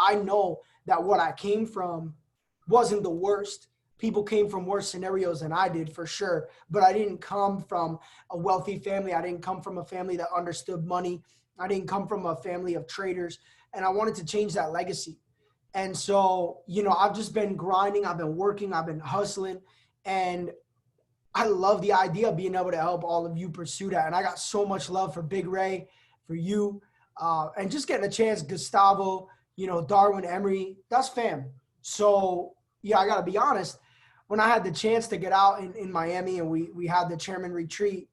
I know that what I came from wasn't the worst. People came from worse scenarios than I did, for sure. But I didn't come from a wealthy family. I didn't come from a family that understood money. I didn't come from a family of traders. And I wanted to change that legacy. And so, I've just been grinding. I've been working. I've been hustling. And I love the idea of being able to help all of you pursue that. And I got so much love for Big Ray, for you, and just getting a chance, Gustavo, Darwin, Emery, that's fam. So, yeah, I got to be honest. When I had the chance to get out in Miami and we had the chairman retreat,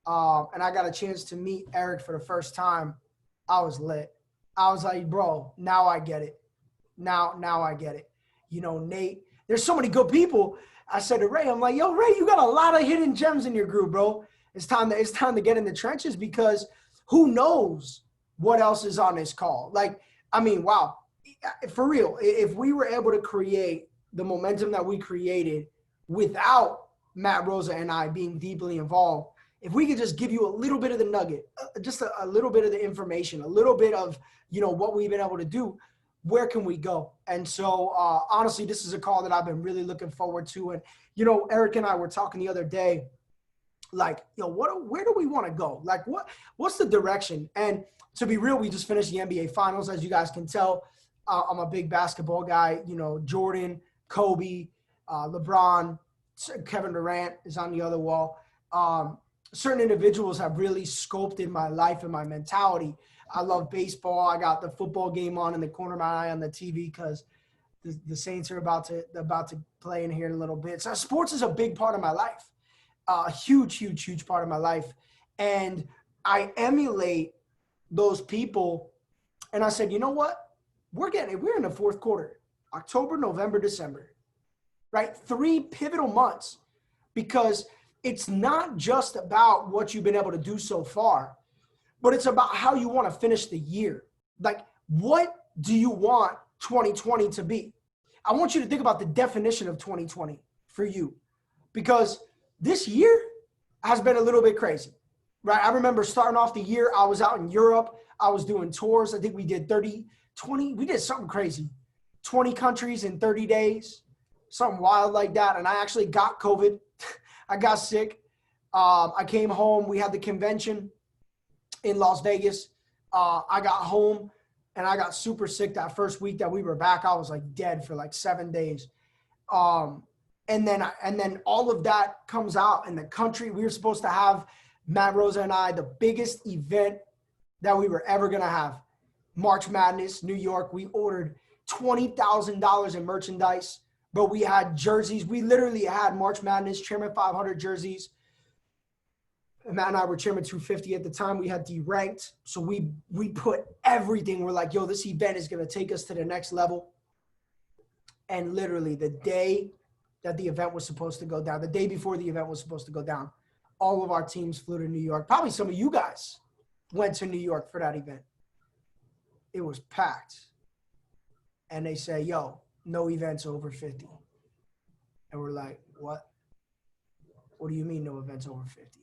and I got a chance to meet Eric for the first time, I was lit. I was like, bro, now I get it. Now I get it. Nate, there's so many good people. I said to Ray, I'm like, yo, Ray, you got a lot of hidden gems in your group, bro. It's time to get in the trenches, because who knows what else is on this call? Wow. For real, if we were able to create the momentum that we created without Matt Rosa and I being deeply involved, if we could just give you a little bit of the nugget, just a little bit of the information, a little bit of, what we've been able to do, where can we go? And so, honestly, this is a call that I've been really looking forward to. And, Eric and I were talking the other day, where do we want to go? What's the direction? And to be real, we just finished the NBA finals. As you guys can tell, I'm a big basketball guy. Jordan, Kobe, LeBron, Kevin Durant is on the other wall. Certain individuals have really sculpted my life and my mentality. I love baseball. I got the football game on in the corner of my eye on the TV because the Saints are about to play in here in a little bit. So sports is a big part of my life, a huge part of my life. And I emulate those people. And I said, you know what? We're in the fourth quarter, October, November, December, right? 3 pivotal months, because it's not just about what you've been able to do so far, but it's about how you want to finish the year. What do you want 2020 to be? I want you to think about the definition of 2020 for you, because this year has been a little bit crazy, right? I remember starting off the year, I was out in Europe. I was doing tours. I think we did 20, we did something crazy, 20 countries in 30 days, something wild like that. And I actually got COVID. I got sick. I came home. We had the convention in Las Vegas. I got home and I got super sick that first week that we were back. I was dead for 7 days. And then all of that comes out in the country. We were supposed to have, Matt Rosa and I, the biggest event that we were ever going to have. March Madness, New York. We ordered $20,000 in merchandise, but we had jerseys. We literally had March Madness Chairman 500 jerseys. Matt and I were Chairman 250 at the time. We had D-ranked. So we put everything. We're like, yo, this event is going to take us to the next level. And literally the day that the event was supposed to go down, the day before the event was supposed to go down, all of our teams flew to New York. Probably some of you guys went to New York for that event. It was packed. And they say, yo, no events over 50. And we're like, what? What do you mean no events over 50?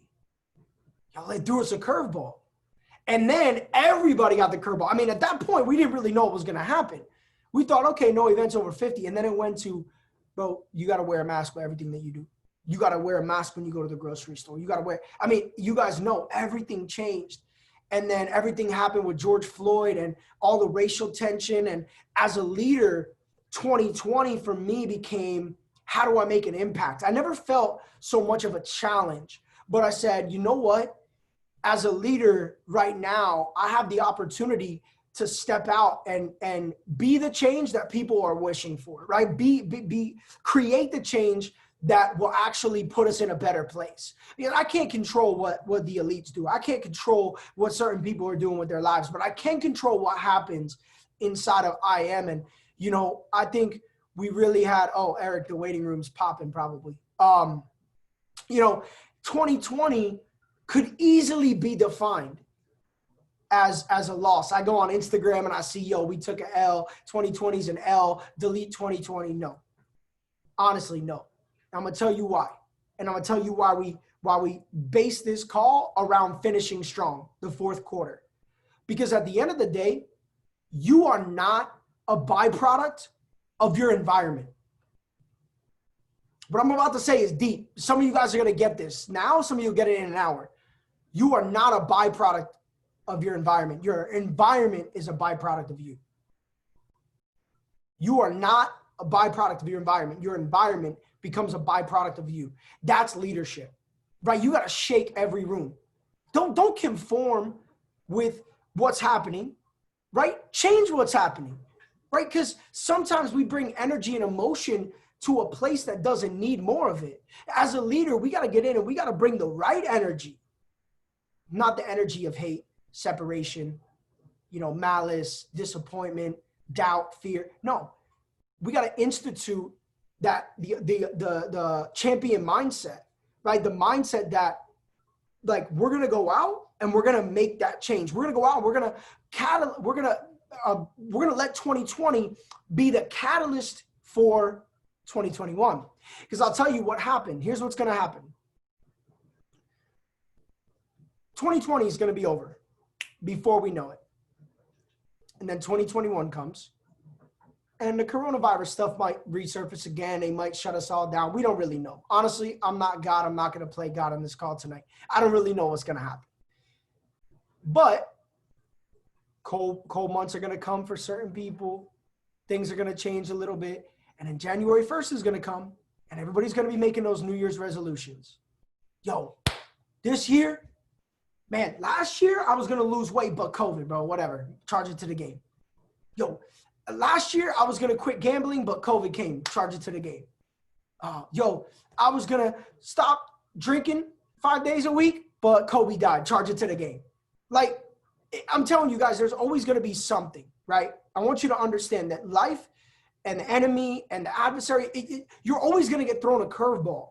Y'all, they threw us a curveball. And then everybody got the curveball. I mean, at that point, we didn't really know what was going to happen. We thought, okay, no events over 50. And then it went to, bro, you got to wear a mask for everything that you do. You got to wear a mask when you go to the grocery store. You got to wear, you guys know everything changed. And then everything happened with George Floyd and all the racial tension. And as a leader, 2020 for me became, how do I make an impact? I never felt so much of a challenge, but I said, you know what? As a leader right now, I have the opportunity to step out and be the change that people are wishing for, right? Create the change that will actually put us in a better place. I can't control what the elites do. I can't control what certain people are doing with their lives, but I can control what happens inside of IM. And, I think we really had, Eric, the waiting room's popping probably. 2020 could easily be defined as a loss. I go on Instagram and I see, we took an L, 2020 is an L, delete 2020. No, honestly, no. I'm going to tell you why. And I'm going to tell you why we base this call around finishing strong the fourth quarter. Because at the end of the day, you are not a byproduct of your environment. What I'm about to say is deep. Some of you guys are going to get this now. Some of you will get it in an hour. You are not a byproduct of your environment. Your environment is a byproduct of you. You are not a byproduct of your environment. Your environment becomes a byproduct of you. That's leadership, right? You got to shake every room. Don't conform with what's happening, right? Change what's happening, right? Because sometimes we bring energy and emotion to a place that doesn't need more of it. As a leader, we got to get in and we got to bring the right energy, not the energy of hate, separation, malice, disappointment, doubt, fear. No, we got to institute that the champion mindset, right? The mindset that like we're gonna go out and we're gonna make that change. We're gonna go out and we're gonna let 2020 be the catalyst for 2021. Because I'll tell you what happened. Here's what's gonna happen. 2020 is gonna be over before we know it, and then 2021 comes. And the coronavirus stuff might resurface again. They might shut us all down. We don't really know. Honestly, I'm not God. I'm not going to play God on this call tonight. I don't really know what's going to happen. But cold months are going to come for certain people. Things are going to change a little bit. And then January 1st is going to come. And everybody's going to be making those New Year's resolutions. Yo, this year, man, last year I was going to lose weight, but COVID, bro, whatever. Charge it to the game. Yo, last year, I was going to quit gambling, but COVID came. Charge it to the game. I was going to stop drinking 5 days a week, but Kobe died. Charge it to the game. Like, I'm telling you guys, there's always going to be something, right? I want you to understand that life and the enemy and the adversary, you're always going to get thrown a curveball.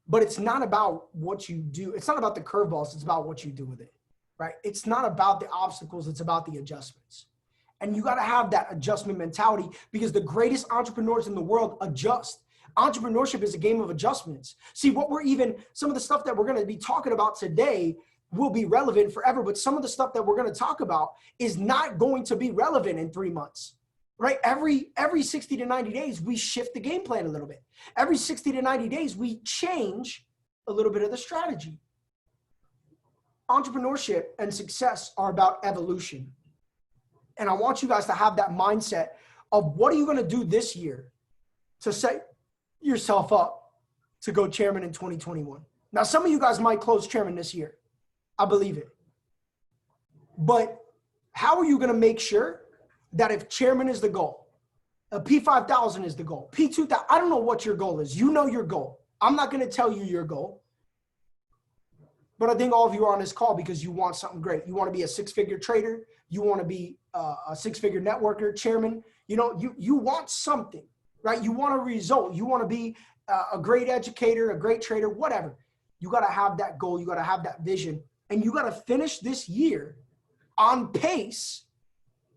But it's not about what you do. It's not about the curveballs. It's about what you do with it, right? It's not about the obstacles. It's about the adjustments. And you got to have that adjustment mentality because the greatest entrepreneurs in the world adjust. Entrepreneurship is a game of adjustments. See, some of the stuff that we're going to be talking about today will be relevant forever, but some of the stuff that we're going to talk about is not going to be relevant in 3 months, right? Every 60 to 90 days, we shift the game plan a little bit. Every 60 to 90 days, we change a little bit of the strategy. Entrepreneurship and success are about evolution. And I want you guys to have that mindset of what are you going to do this year to set yourself up to go chairman in 2021. Now, some of you guys might close chairman this year. I believe it. But how are you going to make sure that if chairman is the goal, a P5000 is the goal, P2000, I don't know what your goal is. You know your goal. I'm not going to tell you your goal. But I think all of you are on this call because you want something great. You want to be a six-figure trader. You want to be a six-figure networker, chairman. You want something, right? You want a result. You want to be a great educator, a great trader, whatever. You got to have that goal. You got to have that vision. And you got to finish this year on pace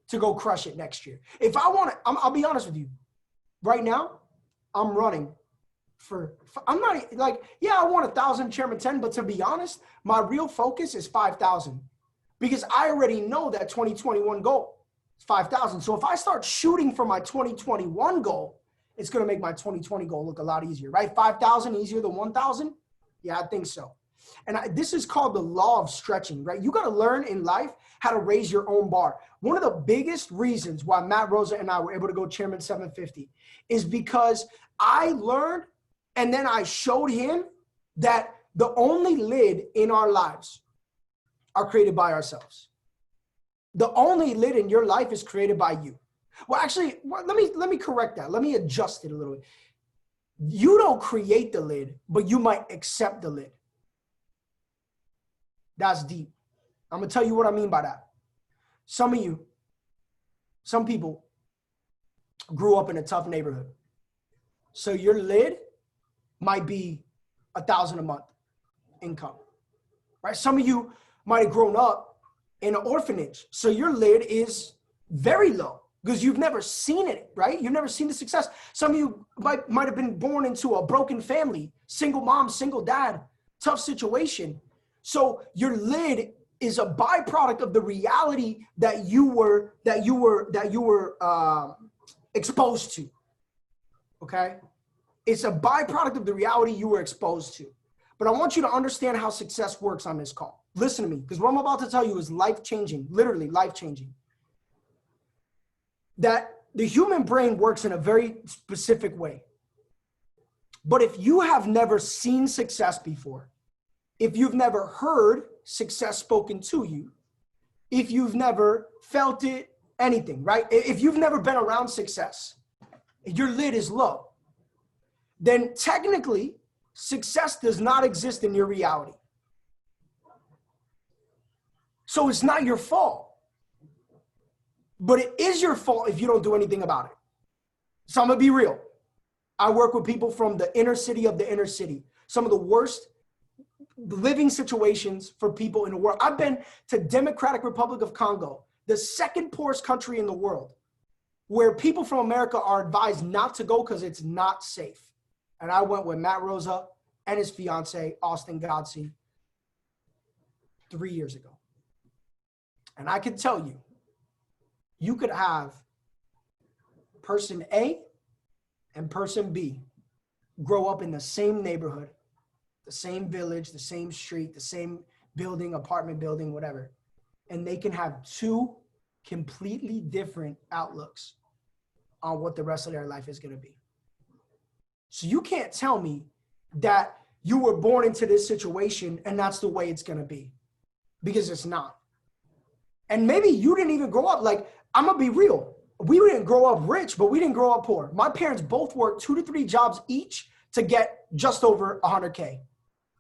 to go crush it next year. If I want to, I'll be honest with you. Right now, I'm running I'm not like, yeah, I want 1,000 chairman 10, but to be honest, my real focus is 5,000 because I already know that 2021 goal is 5,000. So if I start shooting for my 2021 goal, it's going to make my 2020 goal look a lot easier, right? 5,000 easier than 1,000. Yeah, I think so. And this is called the law of stretching, right? You got to learn in life how to raise your own bar. One of the biggest reasons why Matt Rosa and I were able to go chairman 750 is because I learned and then I showed him that the only lid in our lives are created by ourselves. The only lid in your life is created by you. Well, actually, let me correct that. Let me adjust it a little bit. You don't create the lid, but you might accept the lid. That's deep. I'm going to tell you what I mean by that. Some people grew up in a tough neighborhood. So your lid might be 1,000 a month income, right? Some of you might have grown up in an orphanage. So your lid is very low because you've never seen it, right? You've never seen the success. Some of you might have been born into a broken family, single mom, single dad, tough situation. So your lid is a byproduct of the reality that you were exposed to. Okay? It's a byproduct of the reality you were exposed to. But I want you to understand how success works on this call. Listen to me, because what I'm about to tell you is life-changing, literally life-changing. That the human brain works in a very specific way. But if you have never seen success before, if you've never heard success spoken to you, if you've never felt it, anything, right? If you've never been around success, your lid is low, then technically success does not exist in your reality. So it's not your fault, but it is your fault if you don't do anything about it. So I'm gonna be real. I work with people from the inner city of the inner city, some of the worst living situations for people in the world. I've been to Democratic Republic of Congo, the second poorest country in the world, where people from America are advised not to go because it's not safe. And I went with Matt Rosa and his fiance, Austin Godsey, 3 years ago. And I can tell you, you could have person A and person B grow up in the same neighborhood, the same village, the same street, the same building, apartment building, whatever. And they can have two completely different outlooks on what the rest of their life is going to be. So you can't tell me that you were born into this situation and that's the way it's going to be, because it's not. And maybe you didn't even grow up. Like, I'm going to be real. We didn't grow up rich, but we didn't grow up poor. My parents both worked 2 to 3 jobs each to get just over 100K,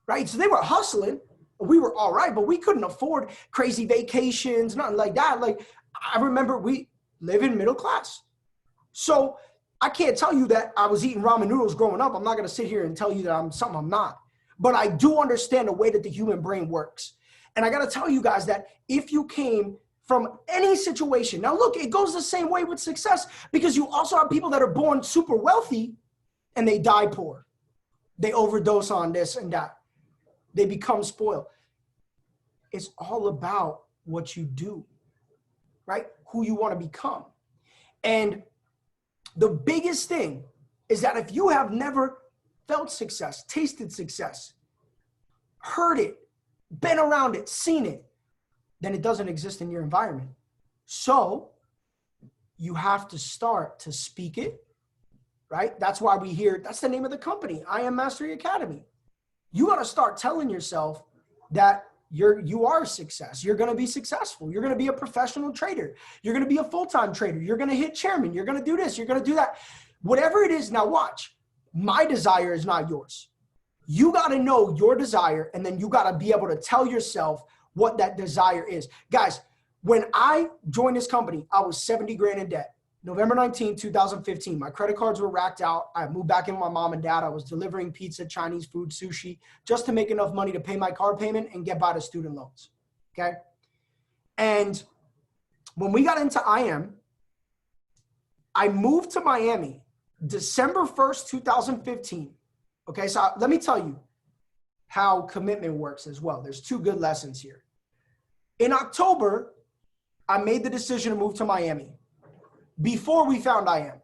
right? So they were hustling. We were all right, but we couldn't afford crazy vacations, nothing like that. Like, I remember we live in middle class. So I can't tell you that I was eating ramen noodles growing up. I'm not going to sit here and tell you that I'm something I'm not. But I do understand the way that the human brain works. And I got to tell you guys that if you came from any situation, now look, it goes the same way with success, because you also have people that are born super wealthy and they die poor. They overdose on this and that. They become spoiled. It's all about what you do, right? Who you want to become. And the biggest thing is that if you have never felt success, tasted success, heard it, been around it, seen it, then it doesn't exist in your environment. So you have to start to speak it, right? That's why we hear, that's the name of the company, I Am Mastery Academy. You got to start telling yourself that you are a success. You're going to be successful. You're going to be a professional trader. You're going to be a full-time trader. You're going to hit chairman. You're going to do this. You're going to do that. Whatever it is, now watch. My desire is not yours. You got to know your desire, and then you got to be able to tell yourself what that desire is. Guys, when I joined this company, I was 70 grand in debt. November 19, 2015, my credit cards were racked out. I moved back in with my mom and dad. I was delivering pizza, Chinese food, sushi, just to make enough money to pay my car payment and get by the student loans, okay? And when we got into IM, I moved to Miami December 1st, 2015, okay? So let me tell you how commitment works as well. There's 2 good lessons here. In October, I made the decision to move to Miami. Before we found IM,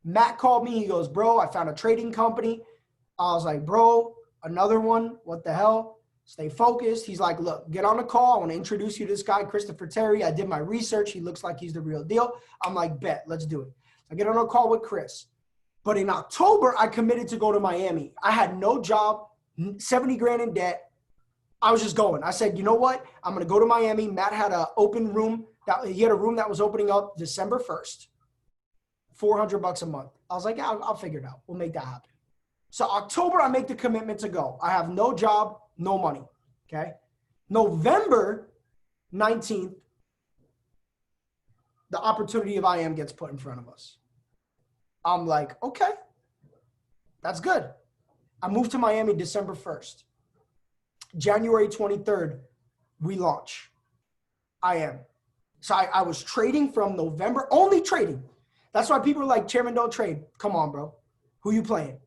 Matt called me. He goes, bro, I found a trading company. I was like, bro, another one? What the hell? Stay focused. He's like, look, get on the call. I want to introduce you to this guy, Christopher Terry. I did my research. He looks like he's the real deal. I'm like, bet, let's do it. I get on a call with Chris. But in October, I committed to go to Miami. I had no job, 70 grand in debt. I was just going. I said, you know what? I'm going to go to Miami. Matt had an open room. He had a room that was opening up December 1st. $400 a month. I was like, yeah, I'll figure it out. We'll make that happen. So October, I make the commitment to go. I have no job, no money. Okay. November 19th, the opportunity of IM gets put in front of us. I'm like, okay, that's good. I moved to Miami December 1st. January 23rd, we launch IM. So I was trading from November, only trading. That's why people are like, chairman, don't trade. Come on, bro. Who you playing?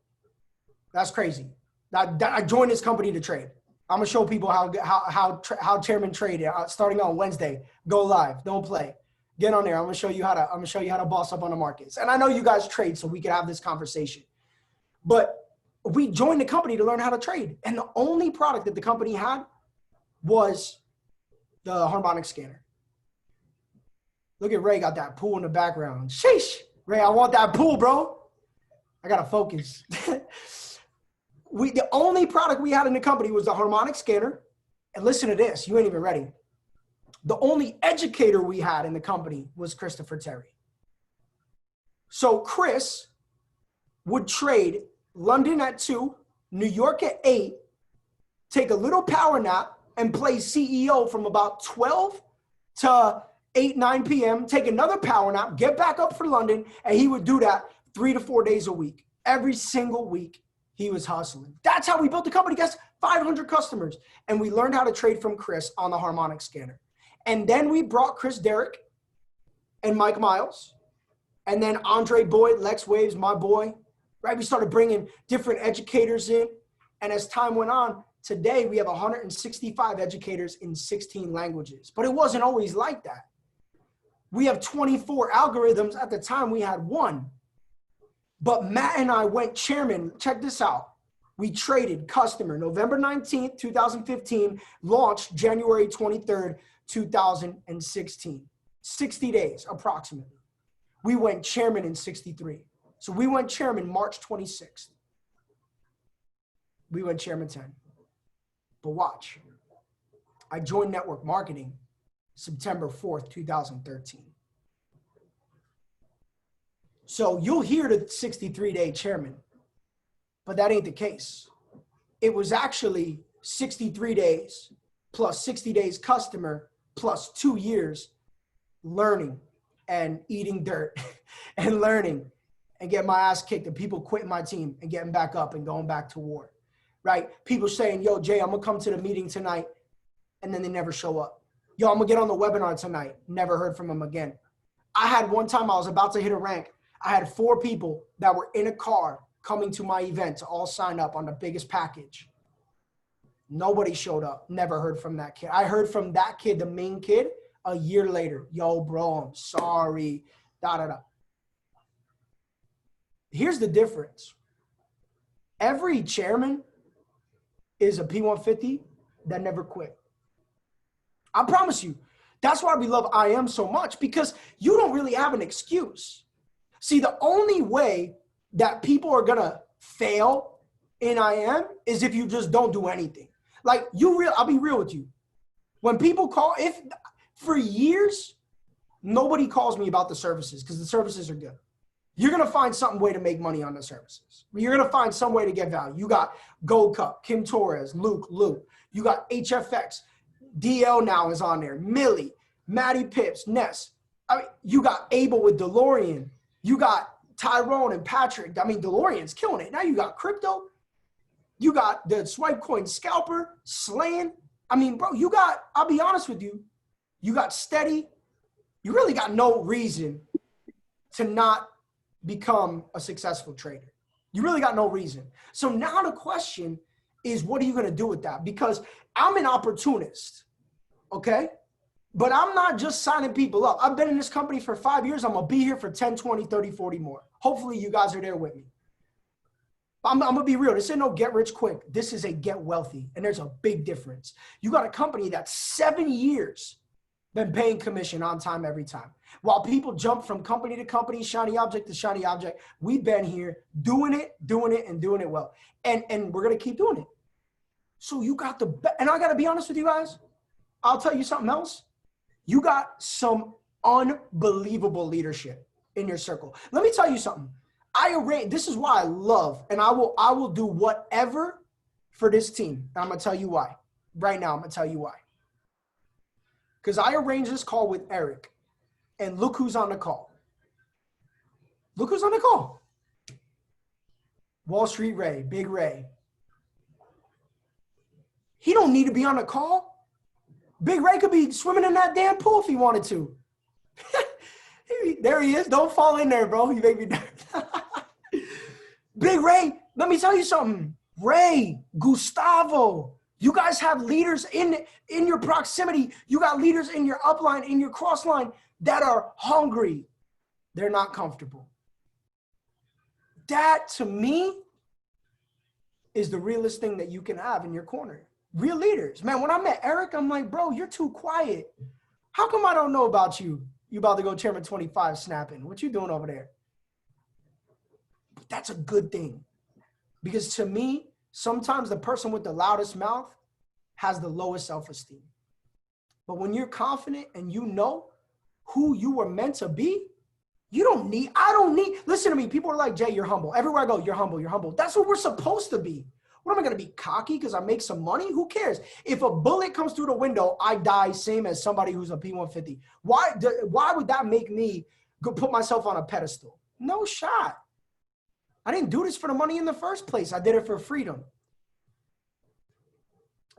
That's crazy. I joined this company to trade. I'm gonna show people how chairman trade starting on Wednesday. Go live, don't play. Get on there. I'm gonna show you how to boss up on the markets. And I know you guys trade, so we can have this conversation. But we joined the company to learn how to trade, and the only product that the company had was the Harmonic Scanner. Look at Ray, got that pool in the background. Sheesh, Ray, I want that pool, bro. I gotta focus. The only product we had in the company was the Harmonic Scanner. And listen to this, you ain't even ready. The only educator we had in the company was Christopher Terry. So Chris would trade London at 2, New York at 8, take a little power nap, and play CEO from about 12 to 8, 9 p.m., take another power nap, get back up for London, and he would do that 3 to 4 days a week. Every single week, he was hustling. That's how we built the company, guys, 500 customers. And we learned how to trade from Chris on the Harmonic Scanner. And then we brought Chris Derrick and Mike Miles, and then Andre Boyd, Lex Waves, my boy, right? We started bringing different educators in. And as time went on, today we have 165 educators in 16 languages. But it wasn't always like that. We have 24 algorithms. At the time, we had 1. But Matt and I went chairman. Check this out. We traded customer November 19th, 2015, launched January 23rd, 2016. 60 days approximately. We went chairman in 63. So we went chairman March 26th. We went chairman 10. But watch. I joined network marketing September 4th, 2013. So you'll hear the 63-day chairman, but that ain't the case. It was actually 63 days plus 60 days customer plus 2 years learning and eating dirt and learning and getting my ass kicked and people quitting my team and getting back up and going back to war, right? People saying, yo, Jay, I'm going to come to the meeting tonight, and then they never show up. Yo, I'm going to get on the webinar tonight. Never heard from them again. I had one time I was about to hit a rank. I had 4 people that were in a car coming to my event to all sign up on the biggest package. Nobody showed up. Never heard from that kid. I heard from that kid, the main kid, a year later. Yo, bro, I'm sorry. Here's the difference. Every chairman is a P150 that never quit. I promise you. That's why we love IM so much, because you don't really have an excuse. See, the only way that people are going to fail in IM is if you just don't do anything. Like I'll be real with you. When people call, for years, nobody calls me about the services because the services are good. You're going to find some way to make money on the services. You're going to find some way to get value. You got Gold Cup, Kim Torres, Luke. You got HFX. DL now is on there. Millie, Maddie Pips, Ness. I mean, you got Abel with DeLorean. You got Tyrone and Patrick. I mean, DeLorean's killing it. Now you got crypto. You got the swipe coin scalper, slaying. I mean, bro, I'll be honest with you, you got steady. You really got no reason to not become a successful trader. You really got no reason. So now the question is, what are you going to do with that? Because I'm an opportunist, okay? But I'm not just signing people up. I've been in this company for 5 years. I'm going to be here for 10, 20, 30, 40 more. Hopefully you guys are there with me. I'm going to be real. This ain't no get rich quick. This is a get wealthy. And there's a big difference. You got a company that's 7 years been paying commission on time every time. While people jump from company to company, shiny object to shiny object, we've been here doing it, and doing it well. And we're going to keep doing it. So you got and I got to be honest with you guys. I'll tell you something else. You got some unbelievable leadership in your circle. Let me tell you something. This is why I love, and I will do whatever for this team. And I'm going to tell you why. Right now, I'm going to tell you why. Because I arranged this call with Eric, and look who's on the call. Look who's on the call. Wall Street Ray, Big Ray. He don't need to be on the call. Big Ray could be swimming in that damn pool if he wanted to. There he is. Don't fall in there, bro. You make me nervous. Big Ray, let me tell you something. Ray, Gustavo, You guys have leaders in your proximity. You got leaders in your upline, in your crossline that are hungry. They're not comfortable. That, to me, is the realest thing that you can have in your corner. Real leaders. Man, when I met Eric, I'm like, bro, you're too quiet. How come I don't know about you? You about to go Chairman 25 snapping. What you doing over there? But that's a good thing. Because to me, sometimes the person with the loudest mouth has the lowest self-esteem. But when you're confident and you know who you were meant to be, I don't need, listen to me. People are like, Jay, you're humble. Everywhere I go, you're humble, you're humble. That's what we're supposed to be. What am I going to be, cocky because I make some money? Who cares? If a bullet comes through the window, I die same as somebody who's a P-150. Why would that make me go put myself on a pedestal? No shot. I didn't do this for the money in the first place. I did it for freedom.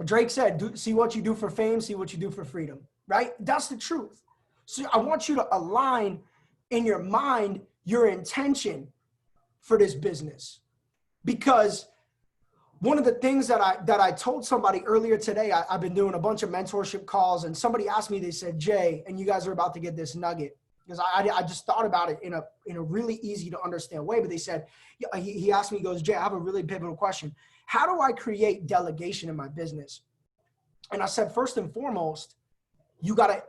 Drake said, see what you do for fame, see what you do for freedom, right? That's the truth. So I want you to align in your mind your intention for this business. Because one of the things that I told somebody earlier today, I've been doing a bunch of mentorship calls, and somebody asked me, they said, Jay, and you guys are about to get this nugget, because I just thought about it in a really easy to understand way. But they said, he asked me, he goes, Jay, I have a really pivotal question. How do I create delegation in my business? And I said, first and foremost, you gotta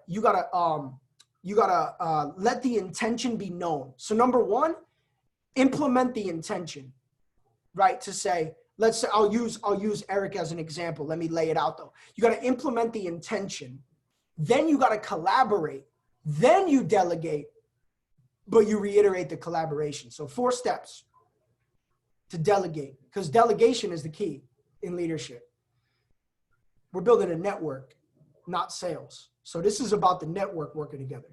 let the intention be known. So number one, implement the intention, right? To say, let's say, I'll use Eric as an example. Let me lay it out though. You got to implement the intention. Then you got to collaborate. Then you delegate, but you reiterate the collaboration. So 4 steps to delegate, because delegation is the key in leadership. We're building a network, not sales. So this is about the network working together.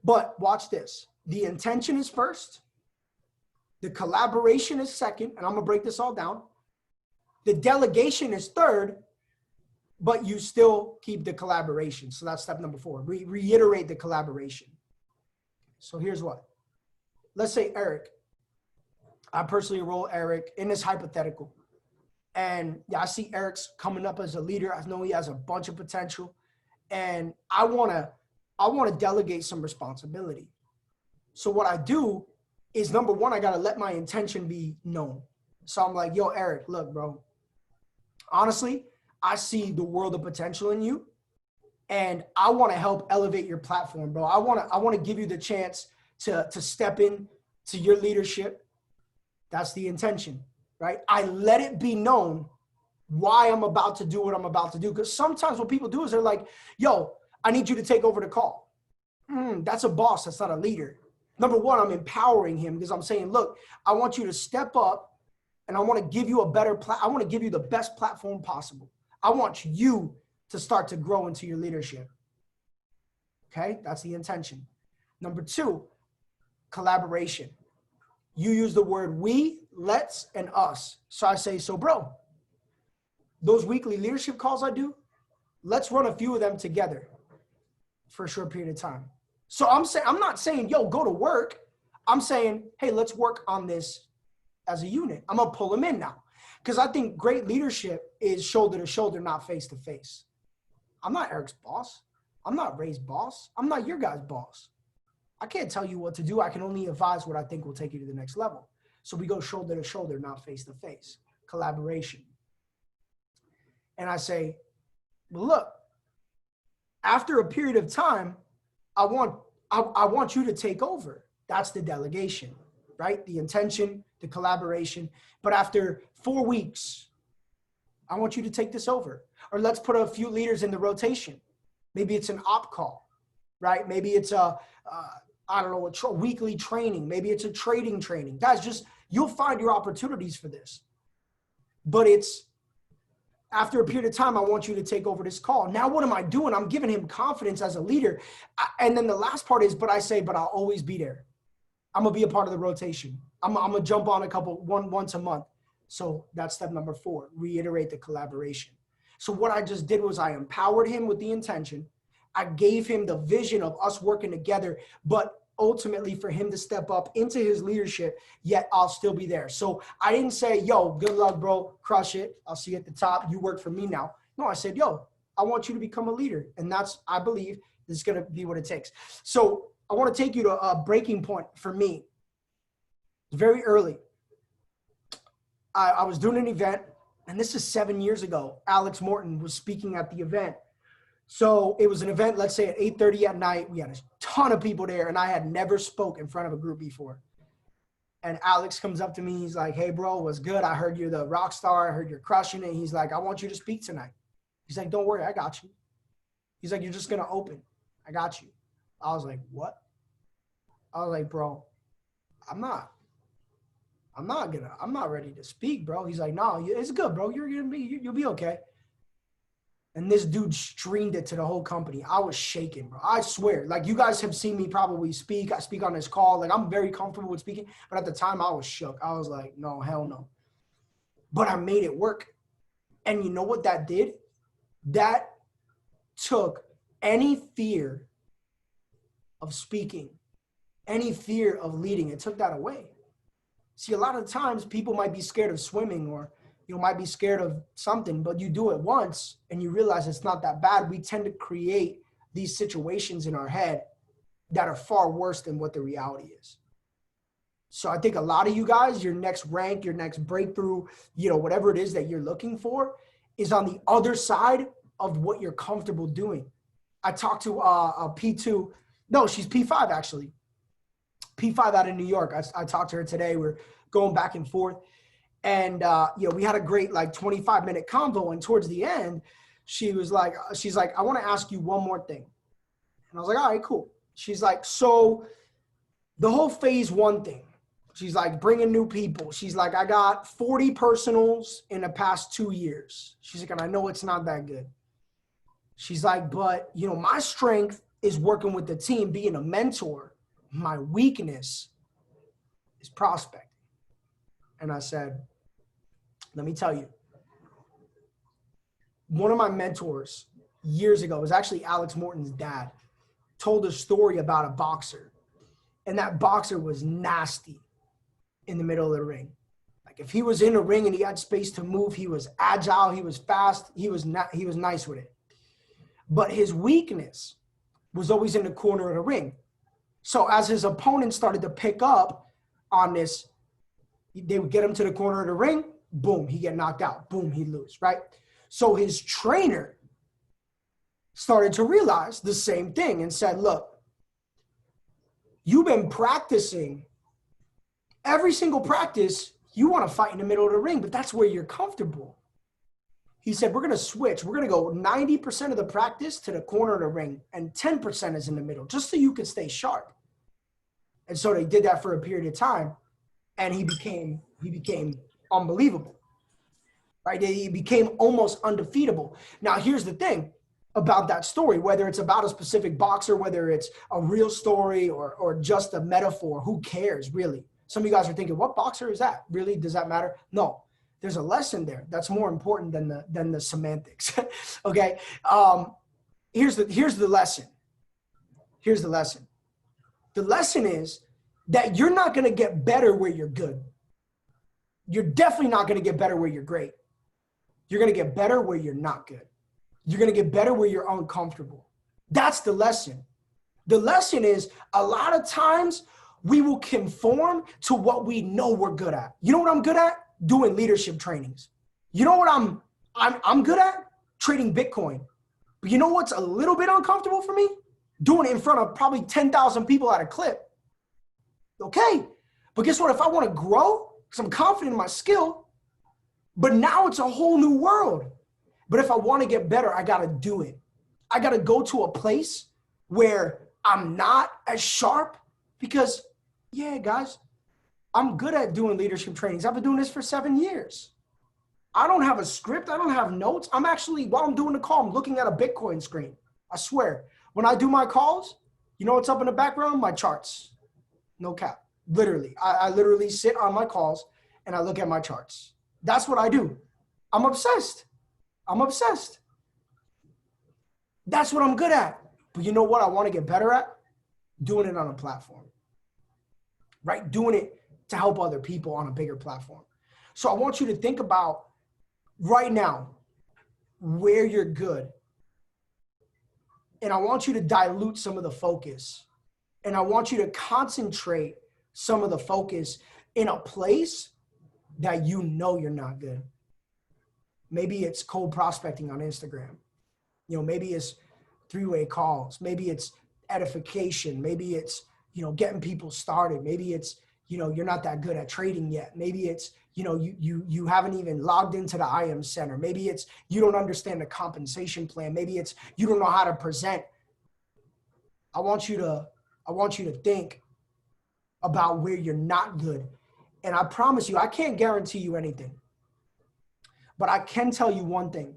But watch this. The intention is first. The collaboration is second. And I'm going to break this all down. The delegation is third, but you still keep the collaboration. So that's step number 4. Reiterate the collaboration. So here's what. Let's say Eric. I personally enroll Eric in this hypothetical. And yeah, I see Eric's coming up as a leader. I know he has a bunch of potential. And I want to delegate some responsibility. So what I do is, number one, I got to let my intention be known. So I'm like, yo, Eric, look, bro, honestly, I see the world of potential in you, and I want to help elevate your platform, bro. I want to give you the chance to step in to your leadership. That's the intention, right? I let it be known why I'm about to do what I'm about to do. Because sometimes what people do is they're like, yo, I need you to take over the call. That's a boss. That's not a leader. Number one, I'm empowering him because I'm saying, look, I want you to step up, and I want to give you I want to give you the best platform possible. I want you to start to grow into your leadership. Okay, that's the intention. Number 2, collaboration. You use the word we, let's, and us. So I say, so bro, those weekly leadership calls I do, let's run a few of them together for a short period of time. So I'm not saying, yo, go to work. I'm saying, hey, let's work on this as a unit. I'm going to pull them in now. Because I think great leadership is shoulder to shoulder, not face to face. I'm not Eric's boss. I'm not Ray's boss. I'm not your guy's boss. I can't tell you what to do. I can only advise what I think will take you to the next level. So we go shoulder to shoulder, not face to face. Collaboration. And I say, well, look, after a period of time, I want you to take over. That's the delegation, right? The intention, the collaboration. But after 4 weeks, I want you to take this over. Or let's put a few leaders in the rotation. Maybe it's an op call, right? Maybe it's a weekly training. Maybe it's a trading training. Guys, you'll find your opportunities for this. But it's after a period of time, I want you to take over this call. Now, what am I doing? I'm giving him confidence as a leader. And then the last part is, but I'll always be there. I'm going to be a part of the rotation. I'm going to jump on once a month. So that's step number 4, reiterate the collaboration. So what I just did was I empowered him with the intention. I gave him the vision of us working together, but ultimately for him to step up into his leadership, yet I'll still be there. So I didn't say, yo, good luck, bro, crush it. I'll see you at the top. You work for me now. No, I said, yo, I want you to become a leader. And that's, I believe, is going to be what it takes. So I want to take you to a breaking point for me. Very early. I was doing an event, and this is 7 years ago. Alex Morton was speaking at the event. So it was an event, let's say at 8:30 at night. We had a ton of people there, and I had never spoke in front of a group before. And Alex comes up to me. He's like, hey, bro, what's good? I heard you're the rock star. I heard you're crushing it. He's like, I want you to speak tonight. He's like, don't worry, I got you. He's like, you're just going to open. I got you. I was like, what? I was like, bro, I'm not ready to speak, bro. He's like, no, it's good, bro. You'll be okay. And this dude streamed it to the whole company. I was shaking, bro. I swear. Like, you guys have seen me probably speak. I speak on this call. Like, I'm very comfortable with speaking. But at the time, I was shook. I was like, no, hell no. But I made it work. And you know what that did? That took any fear of speaking, any fear of leading. It took that away. See, a lot of times people might be scared of swimming, or you might be scared of something, but you do it once and you realize it's not that bad. We tend to create these situations in our head that are far worse than what the reality is. So I think a lot of you guys, your next rank, your next breakthrough, whatever it is that you're looking for is on the other side of what you're comfortable doing. I talked to a P2. No, she's P5 actually. P5 out of New York. I talked to her today. We're going back and forth. And, we had a great 25-minute convo. And towards the end, she's like, I want to ask you one more thing. And I was like, all right, cool. She's like, so the whole phase 1 thing, she's like, bringing new people. She's like, I got 40 personals in the past 2 years. She's like, and I know it's not that good. She's like, but, my strength is working with the team, being a mentor. My weakness is prospecting. And I said, let me tell you, one of my mentors years ago was actually Alex Morton's dad, told a story about a boxer. And that boxer was nasty in the middle of the ring. Like, if he was in the ring and he had space to move, he was agile, he was fast, he was nice with it. But his weakness was always in the corner of the ring. So as his opponent started to pick up on this, they would get him to the corner of the ring, boom, he get knocked out, boom, he lose, right? So his trainer started to realize the same thing and said, look, you've been practicing every single practice. You want to fight in the middle of the ring, but that's where you're comfortable. He said, we're going to switch. We're going to go 90% of the practice to the corner of the ring and 10% is in the middle, just so you can stay sharp. And so they did that for a period of time, and he became unbelievable, right? He became almost undefeatable. Now, here's the thing about that story, whether it's about a specific boxer, whether it's a real story or just a metaphor, who cares, really? Some of you guys are thinking, what boxer is that? Really? Does that matter? No. There's a lesson there that's more important than the semantics. Okay. Here's the lesson. Here's the lesson. The lesson is that you're not going to get better where you're good. You're definitely not going to get better where you're great. You're going to get better where you're not good. You're going to get better where you're uncomfortable. That's the lesson. The lesson is a lot of times we will conform to what we know we're good at. You know what I'm good at? Doing leadership trainings. You know what I'm good at? Trading Bitcoin. But you know what's a little bit uncomfortable for me? Doing it in front of probably 10,000 people at a clip. Okay. But guess what? If I want to grow, because I'm confident in my skill, but now it's a whole new world. But if I want to get better, I got to do it. I got to go to a place where I'm not as sharp because, yeah, guys, I'm good at doing leadership trainings. I've been doing this for 7 years. I don't have a script. I don't have notes. I'm actually, while I'm doing the call, I'm looking at a Bitcoin screen. I swear. When I do my calls, you know what's up in the background? My charts. No cap. Literally. I literally sit on my calls and I look at my charts. That's what I do. I'm obsessed. I'm obsessed. That's what I'm good at. But you know what I want to get better at? Doing it on a platform. Right? Doing it to help other people on a bigger platform. So I want you to think about right now, where you're good. And I want you to dilute some of the focus. And I want you to concentrate some of the focus in a place that you know you're not good. Maybe it's cold prospecting on Instagram. Maybe it's three-way calls. Maybe it's edification. Maybe it's, getting people started. Maybe it's, you're not that good at trading yet. Maybe it's, you haven't even logged into the IM Center. Maybe it's you don't understand the compensation plan. Maybe it's you don't know how to present. I want you to think about where you're not good. And I promise you, I can't guarantee you anything. But I can tell you one thing.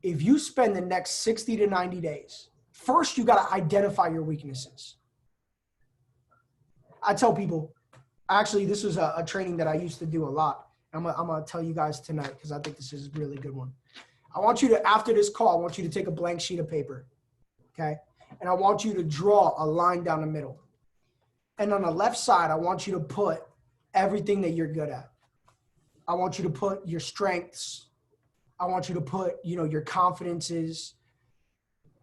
If you spend the next 60 to 90 days, first you got to identify your weaknesses. I tell people, actually, this was a training that I used to do a lot. I'm going to tell you guys tonight because I think this is a really good one. I want you to, after this call, I want you to take a blank sheet of paper, okay? And I want you to draw a line down the middle. And on the left side, I want you to put everything that you're good at. I want you to put your strengths. I want you to put, your confidences.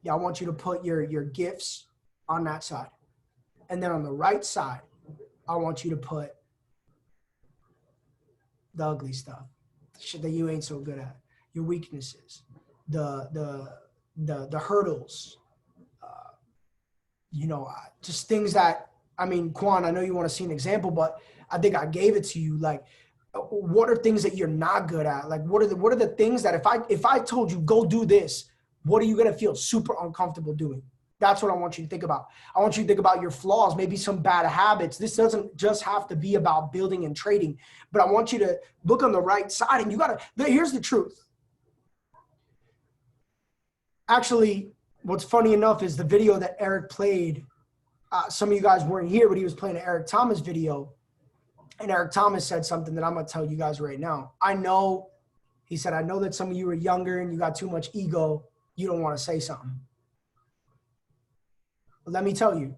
Yeah, I want you to put your gifts on that side. And then on the right side, I want you to put the ugly stuff, the shit that you ain't so good at, your weaknesses, the hurdles, just things that, Quan, I know you want to see an example, but I think I gave it to you. Like, what are things that you're not good at? Like, what are the things that if I told you go do this, what are you going to feel super uncomfortable doing? That's what I want you to think about. I want you to think about your flaws, maybe some bad habits. This doesn't just have to be about building and trading, but I want you to look on the right side and here's the truth. Actually, what's funny enough is the video that Eric played. Some of you guys weren't here, but he was playing an Eric Thomas video. And Eric Thomas said something that I'm going to tell you guys right now. He said, I know that some of you are younger and you got too much ego. You don't want to say something. But let me tell you,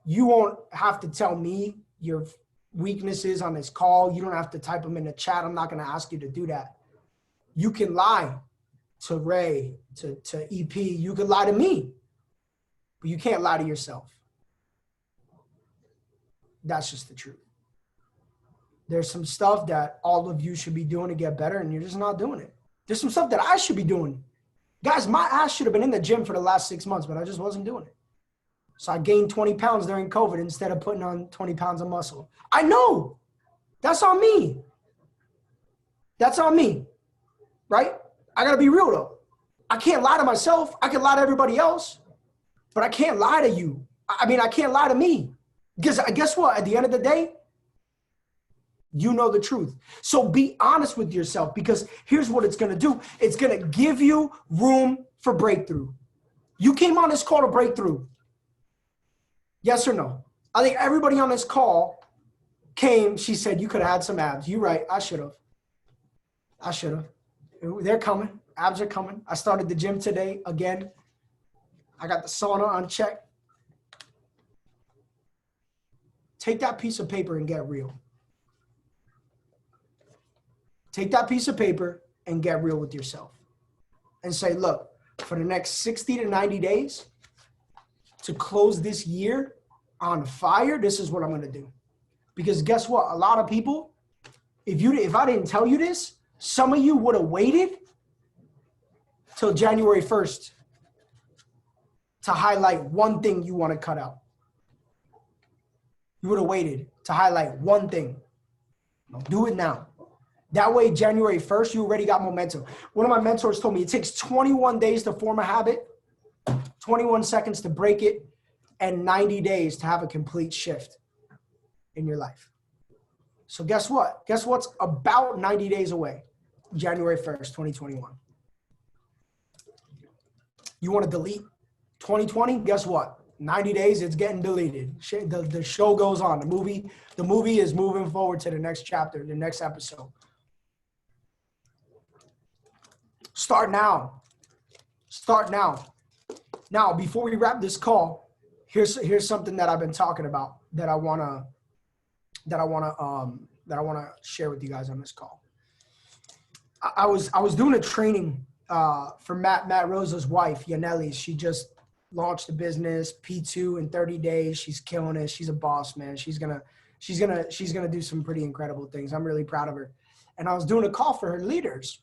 you won't have to tell me your weaknesses on this call. You don't have to type them in the chat. I'm not going to ask you to do that. You can lie to Ray, to EP. You can lie to me, but you can't lie to yourself. That's just the truth. There's some stuff that all of you should be doing to get better, and you're just not doing it. There's some stuff that I should be doing. Guys, my ass should have been in the gym for the last 6 months, but I just wasn't doing it. So I gained 20 pounds during COVID instead of putting on 20 pounds of muscle. I know. That's on me. That's on me, right? I got to be real, though. I can't lie to myself. I can lie to everybody else, but I can't lie to you. I can't lie to me. Because guess what? At the end of the day, you know the truth. So be honest with yourself, because here's what it's going to do. It's going to give you room for breakthrough. You came on this call to break through. Yes or no? I think everybody on this call came. She said, you could have had some abs. You're right. I should have. They're coming. Abs are coming. I started the gym today again. I got the sauna on check. Take that piece of paper and get real. Take that piece of paper and get real with yourself. And say, look, for the next 60 to 90 days, to close this year on fire, this is what I'm going to do. Because guess what? A lot of people, if I didn't tell you this, some of you would have waited till January 1st to highlight one thing you want to cut out. You would have waited to highlight one thing. Do it now. That way, January 1st, you already got momentum. One of my mentors told me it takes 21 days to form a habit, 21 seconds to break it, and 90 days to have a complete shift in your life. So guess what? Guess what's about 90 days away? January 1st, 2021. You want to delete 2020? Guess what? 90 days, it's getting deleted. The show goes on. The movie is moving forward to the next chapter, the next episode. Start now. Start now. Now, before we wrap this call, here's something that I've been talking about that I wanna share with you guys on this call. I was doing a training for Matt Rosa's wife, Yaneli. She just launched a business, P2 in 30 days. She's killing it. She's a boss, man. She's gonna do some pretty incredible things. I'm really proud of her. And I was doing a call for her leaders,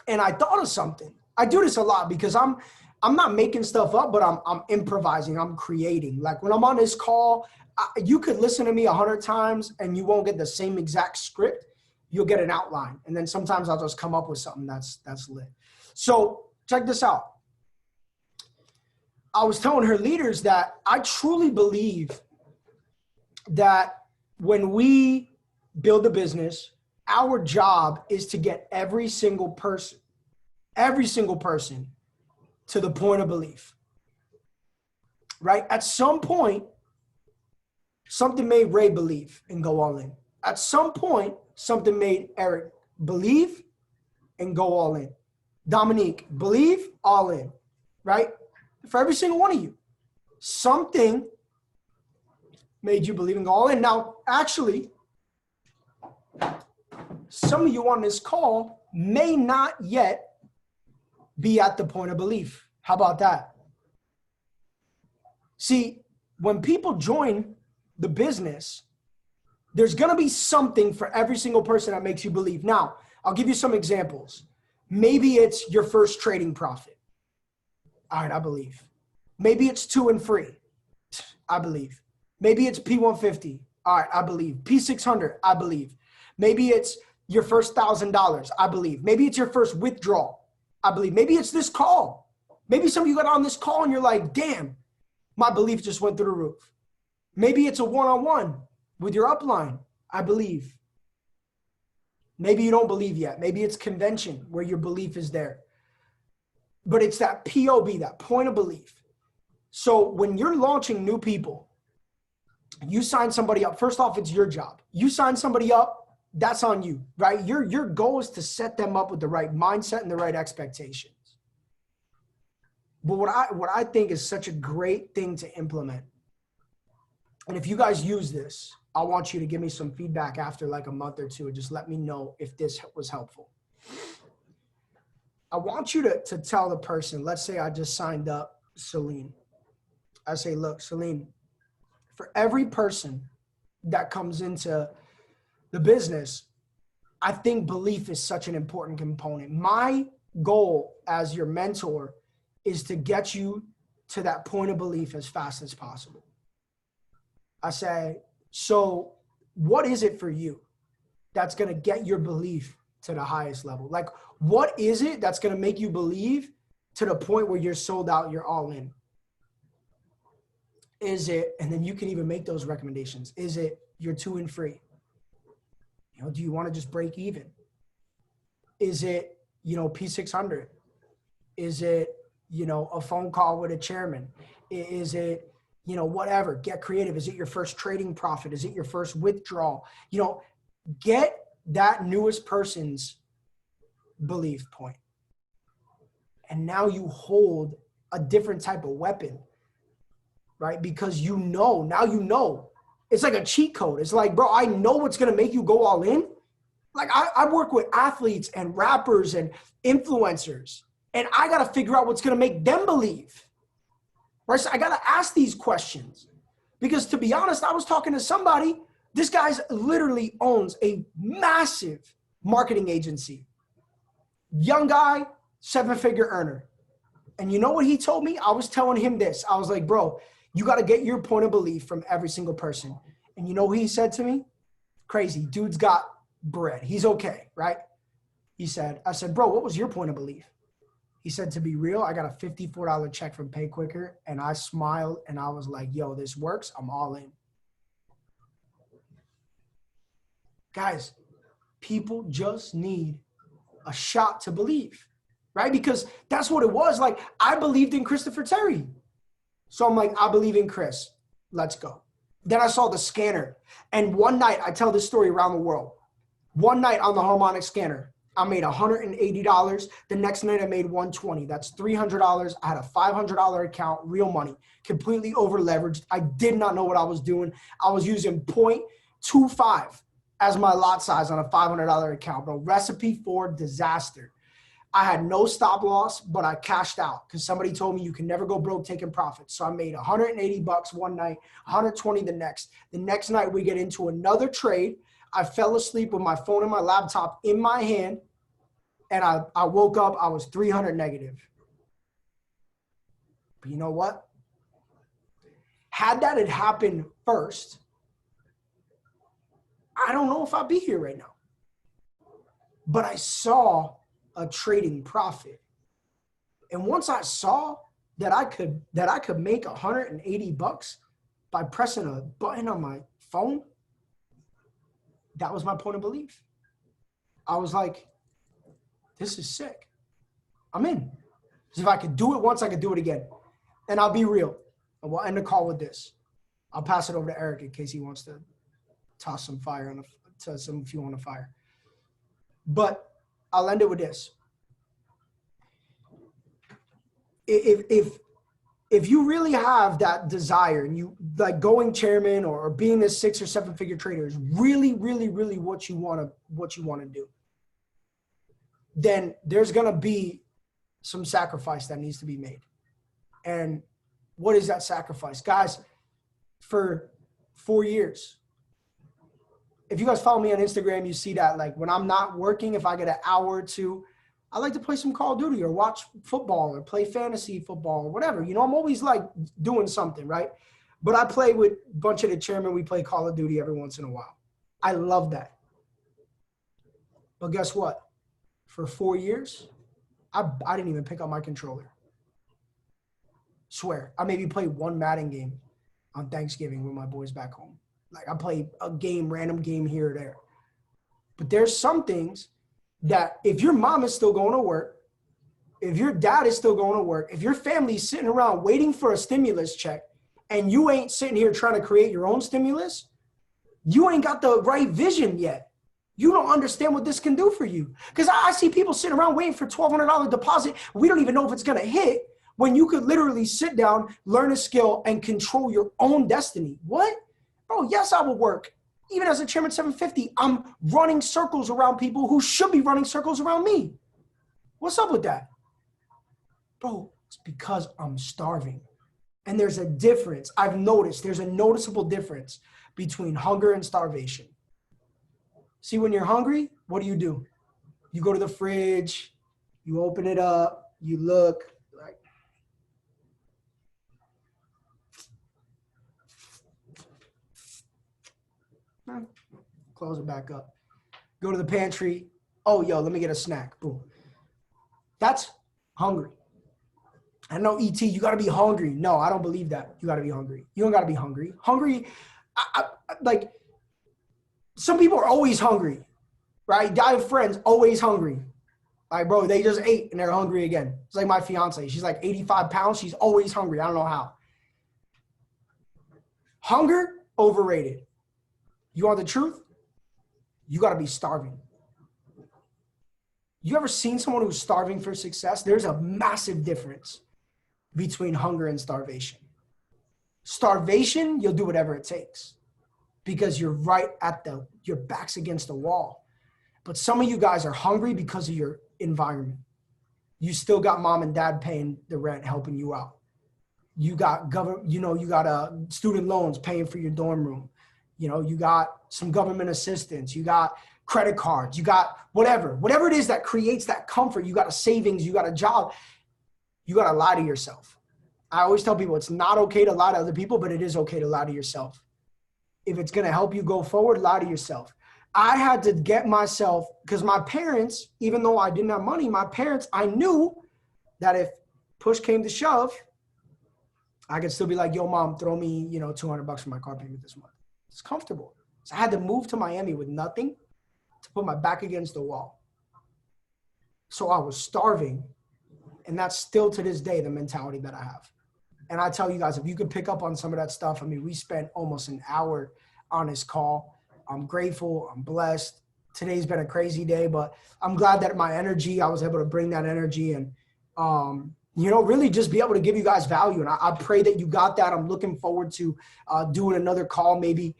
and I thought of something. I do this a lot because I'm not making stuff up, but I'm improvising. I'm creating. Like when I'm on this call, you could listen to me 100 times and you won't get the same exact script. You'll get an outline. And then sometimes I'll just come up with something that's lit. So check this out. I was telling her leaders that I truly believe that when we build a business, our job is to get every single person to the point of belief, right? At some point, something made Ray believe and go all in. At some point, something made Eric believe and go all in. Dominique, believe, all in, right? For every single one of you, something made you believe and go all in. Now, actually, some of you on this call may not yet be at the point of belief. How about that? See, when people join the business, there's going to be something for every single person that makes you believe. Now, I'll give you some examples. Maybe it's your first trading profit. All right, I believe. Maybe it's 2 and free. I believe. Maybe it's P150. All right, I believe. P600. I believe. Maybe it's your first $1,000. I believe. Maybe it's your first withdrawal. I believe. Maybe it's this call. Maybe some of you got on this call and you're like, damn, my belief just went through the roof. Maybe it's a one-on-one with your upline. I believe. Maybe you don't believe yet. Maybe it's convention where your belief is there. But it's that POB, that point of belief. So when you're launching new people, you sign somebody up. First off, it's your job. You sign somebody up, that's on you, right? Your goal is to set them up with the right mindset and the right expectations. But what I think is such a great thing to implement, and if you guys use this, I want you to give me some feedback after like a month or two and just let me know if this was helpful. I want you to tell the person, let's say I just signed up Celine. I say, look, Celine, for every person that comes into the business, I think belief is such an important component. My goal as your mentor is to get you to that point of belief as fast as possible. I say, so what is it for you that's going to get your belief to the highest level? Like, what is it that's going to make you believe to the point where you're sold out, you're all in? Is it, and then you can even make those recommendations. Is it you're 2 and free? You know, do you want to just break even? Is it, you know, P600? Is it, you know, a phone call with a chairman? Is it, you know, whatever, get creative. Is it your first trading profit? Is it your first withdrawal? You know, get that newest person's belief point. And now you hold a different type of weapon, right? Because you know, now you know. It's like a cheat code. It's like, bro, I know what's going to make you go all in. Like I work with athletes and rappers and influencers, and I got to figure out what's going to make them believe. Right? So I got to ask these questions because, to be honest, I was talking to somebody. This guy literally owns a massive marketing agency. Young guy, 7-figure earner. And you know what he told me? I was telling him this. I was like, bro, you got to get your point of belief from every single person. And you know what he said to me? Crazy. Dude's got bread. He's okay, right? I said, bro, what was your point of belief? He said, to be real, I got a $54 check from Pay Quicker, and I smiled, and I was like, yo, this works. I'm all in. Guys, people just need a shot to believe, right? Because that's what it was. Like, I believed in Christopher Terry. So I'm like, I believe in Chris. Let's go. Then I saw the scanner. And one night, I tell this story around the world. One night on the Harmonic Scanner, I made $180. The next night I made $120. That's $300. I had a $500 account, real money, completely over leveraged. I did not know what I was doing. I was using 0.25 as my lot size on a $500 account, bro. Recipe for disaster. I had no stop loss, but I cashed out because somebody told me you can never go broke taking profits. So I made $180 one night, 120 the next. The next night we get into another trade. I fell asleep with my phone and my laptop in my hand, and I woke up, I was 300 negative. But you know what? Had that had happened first, I don't know if I'd be here right now. But I saw a trading profit. And once I saw that I could make $180 by pressing a button on my phone, that was my point of belief. I was like, this is sick. I'm in. Because if I could do it once, I could do it again. And I'll be real. And we'll end the call with this. I'll pass it over to Eric in case he wants to toss some fire to some fuel on the fire. But I'll end it with this. If you really have that desire and you like going chairman or being this 6 or 7 figure trader is really, really, really what you want to do, then there's going to be some sacrifice that needs to be made. And what is that sacrifice? Guys, for 4 years, if you guys follow me on Instagram, you see that like when I'm not working, if I get an hour or two, I like to play some Call of Duty or watch football or play fantasy football or whatever. You know, I'm always like doing something, right? But I play with a bunch of the chairmen. We play Call of Duty every once in a while. I love that. But guess what? For 4 years, I didn't even pick up my controller. Swear. I maybe played one Madden game on Thanksgiving with my boys back home. Like I play a game, random game here or there. But there's some things that if your mom is still going to work, if your dad is still going to work, if your family's sitting around waiting for a stimulus check and you ain't sitting here trying to create your own stimulus, you ain't got the right vision yet. You don't understand what this can do for you. Because I see people sitting around waiting for $1,200 deposit. We don't even know if it's going to hit when you could literally sit down, learn a skill, and control your own destiny. What? Bro, yes, I will work. Even as a chairman 750, I'm running circles around people who should be running circles around me. What's up with that? Bro, it's because I'm starving. And there's a difference. I've noticed there's a noticeable difference between hunger and starvation. See, when you're hungry, what do? You go to the fridge, you open it up, you look like, close it back up. Go to the pantry. Oh, yo, let me get a snack. Boom. That's hungry. I know, ET, you got to be hungry. No, I don't believe that. You got to be hungry. You don't got to be hungry. Hungry, like, some people are always hungry, right? I have friends always hungry. Like, bro, they just ate and they're hungry again. It's like my fiance. She's like 85 pounds. She's always hungry. I don't know how. Hunger, overrated. You want the truth? You got to be starving. You ever seen someone who's starving for success? There's a massive difference between hunger and starvation. Starvation, you'll do whatever it takes because you're right at your back's against the wall. But some of you guys are hungry because of your environment. You still got mom and dad paying the rent, helping you out. You got student loans paying for your dorm room. You know, you got some government assistance. You got credit cards. You got whatever it is that creates that comfort. You got a savings. You got a job. You got to lie to yourself. I always tell people it's not okay to lie to other people, but it is okay to lie to yourself. If it's going to help you go forward, lie to yourself. I had to get myself, because my parents, even though I didn't have money, my parents, I knew that if push came to shove, I could still be like, yo, mom, throw me, $200 for my car payment this month. It's comfortable. So I had to move to Miami with nothing to put my back against the wall. So I was starving. And that's still to this day the mentality that I have. And I tell you guys, if you could pick up on some of that stuff, I mean, we spent almost an hour on this call. I'm grateful. I'm blessed. Today's been a crazy day, but I'm glad that my energy, I was able to bring that energy and, really just be able to give you guys value. And I pray that you got that. I'm looking forward to doing another call maybe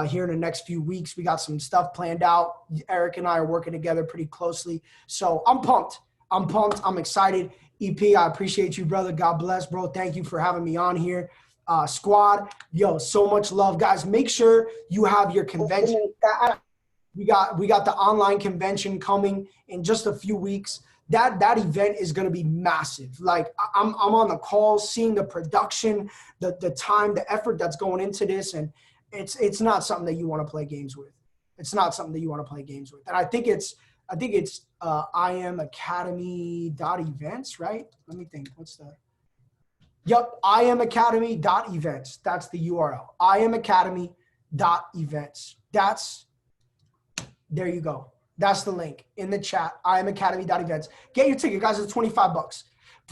here in the next few weeks. We got some stuff planned out. Eric and I are working together pretty closely. So I'm pumped. I'm excited. EP, I appreciate you, brother. God bless, bro. Thank you for having me on here. Squad, yo, so much love. Guys, make sure you have your convention. We got the online convention coming in just a few weeks. That event is going to be massive. Like I'm on the calls, seeing the production, the time, the effort that's going into this, and it's not something that you want to play games with. It's not something that you want to play games with. And I think it's iamacademy.events, right? Let me think. What's the Yep, iamacademy.events. That's the URL. iamacademy.events. There you go. That's the link in the chat. iamacademy.events. Get your ticket, guys. It's $25.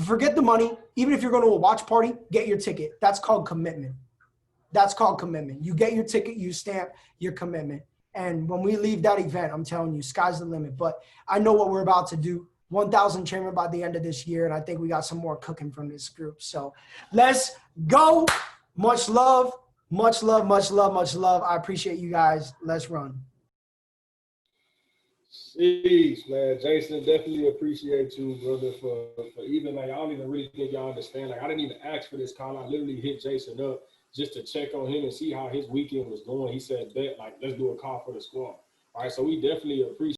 Forget the money. Even if you're going to a watch party, get your ticket. That's called commitment. You get your ticket, you stamp your commitment. And when we leave that event, I'm telling you, sky's the limit. But I know what we're about to do. 1,000 chamber by the end of this year, and I think we got some more cooking from this group. So let's go. Much love. I appreciate you guys. Let's run. Jeez, man, Jason, definitely appreciate you, brother, for even, like, I don't even really think y'all understand. Like, I didn't even ask for this call. I literally hit Jason up just to check on him and see how his weekend was going. He said, bet, like, let's do a call for the squad. All right, so we definitely appreciate